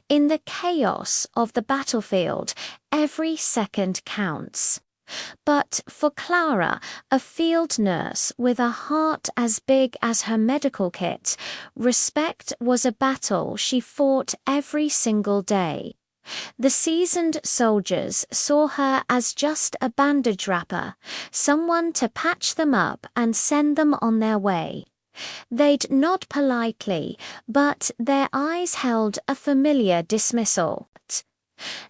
In the chaos of the battlefield, every second counts. But for Clara, a field nurse with a heart as big as her medical kit, respect was a battle she fought every single day. The seasoned soldiers saw her as just a bandage wrapper, someone to patch them up and send them on their way. They'd nod politely, but their eyes held a familiar dismissal.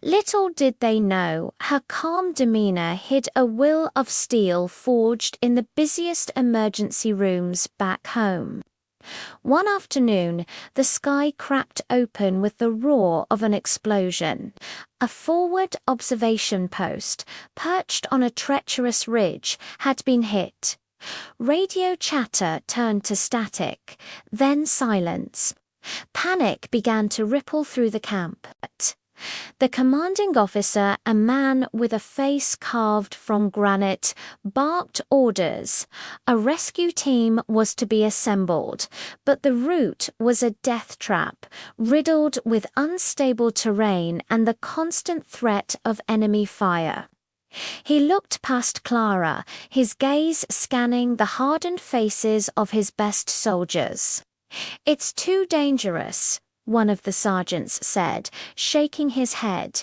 Little did they know her calm demeanor hid a will of steel forged in the busiest emergency rooms back home. One afternoon, the sky cracked open with the roar of an explosion. A forward observation post, perched on a treacherous ridge, had been hit. Radio chatter turned to static, then silence. Panic began to ripple through the camp. The commanding officer, a man with a face carved from granite, barked orders. A rescue team was to be assembled, but the route was a death trap, riddled with unstable terrain and the constant threat of enemy fire. He looked past Clara, his gaze scanning the hardened faces of his best soldiers. "It's too dangerous," one of the sergeants said, shaking his head.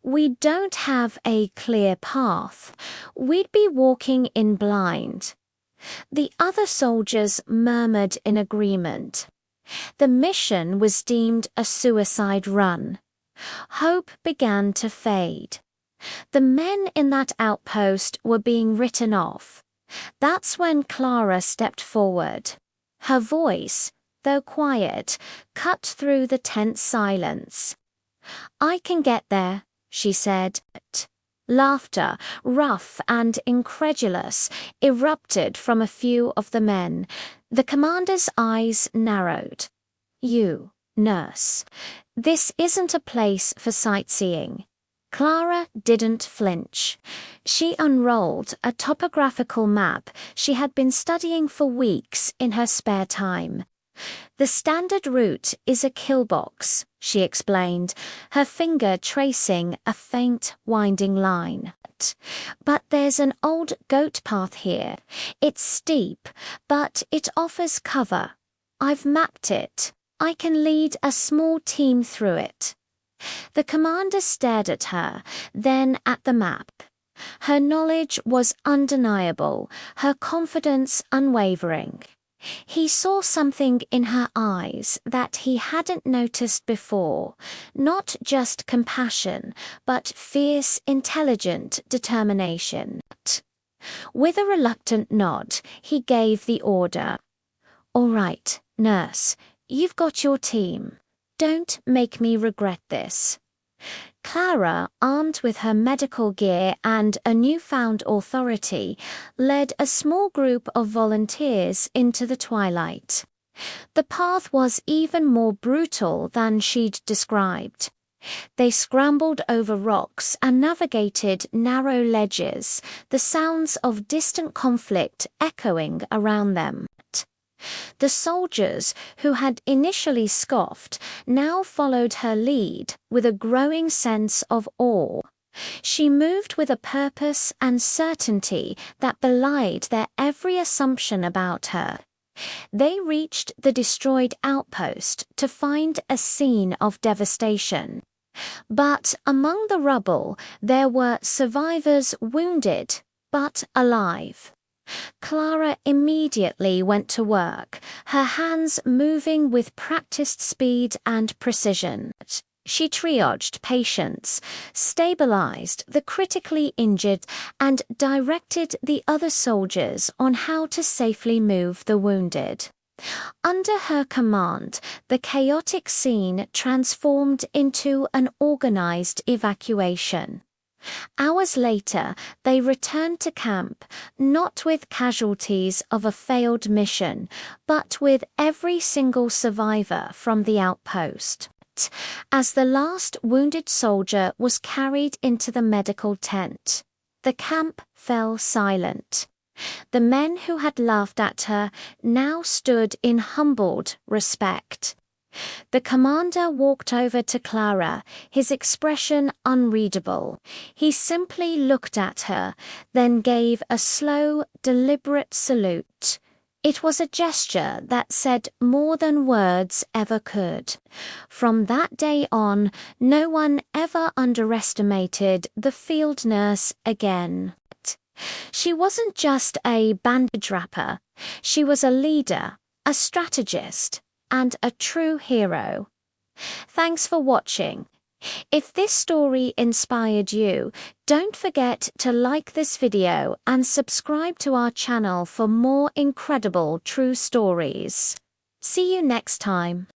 "We don't have a clear path. We'd be walking in blind." The other soldiers murmured in agreement. The mission was deemed a suicide run. Hope began to fade. The men in that outpost were being written off. That's when Clara stepped forward. Her voice, though quiet, cut through the tense silence. "I can get there," she said. Laughter, rough and incredulous, erupted from a few of the men. The commander's eyes narrowed. "You, nurse, this isn't a place for sightseeing." Clara didn't flinch. She unrolled a topographical map she had been studying for weeks in her spare time. "The standard route is a killbox," she explained, her finger tracing a faint, winding line. "But there's an old goat path here. It's steep, but it offers cover. I've mapped it. I can lead a small team through it." The commander stared at her, then at the map. Her knowledge was undeniable, her confidence unwavering. He saw something in her eyes that he hadn't noticed before, not just compassion, but fierce, intelligent determination. With a reluctant nod, he gave the order. "All right, nurse, you've got your team. Don't make me regret this." Clara, armed with her medical gear and a newfound authority, led a small group of volunteers into the twilight. The path was even more brutal than she'd described. They scrambled over rocks and navigated narrow ledges, the sounds of distant conflict echoing around them. The soldiers, who had initially scoffed, now followed her lead with a growing sense of awe. She moved with a purpose and certainty that belied their every assumption about her. They reached the destroyed outpost to find a scene of devastation. But among the rubble, there were survivors wounded, but alive. Clara immediately went to work, her hands moving with practiced speed and precision. She triaged patients, stabilized the critically injured, and directed the other soldiers on how to safely move the wounded. Under her command, the chaotic scene transformed into an organized evacuation. Hours later, they returned to camp, not with casualties of a failed mission, but with every single survivor from the outpost. As the last wounded soldier was carried into the medical tent, the camp fell silent. The men who had laughed at her now stood in humbled respect. The commander walked over to Clara, his expression unreadable. He simply looked at her, then gave a slow, deliberate salute. It was a gesture that said more than words ever could. From that day on, no one ever underestimated the field nurse again. She wasn't just a bandage wrapper. She was a leader, a strategist, and a true hero. Thanks for watching. If this story inspired you, don't forget to like this video and subscribe to our channel for more incredible true stories. See you next time.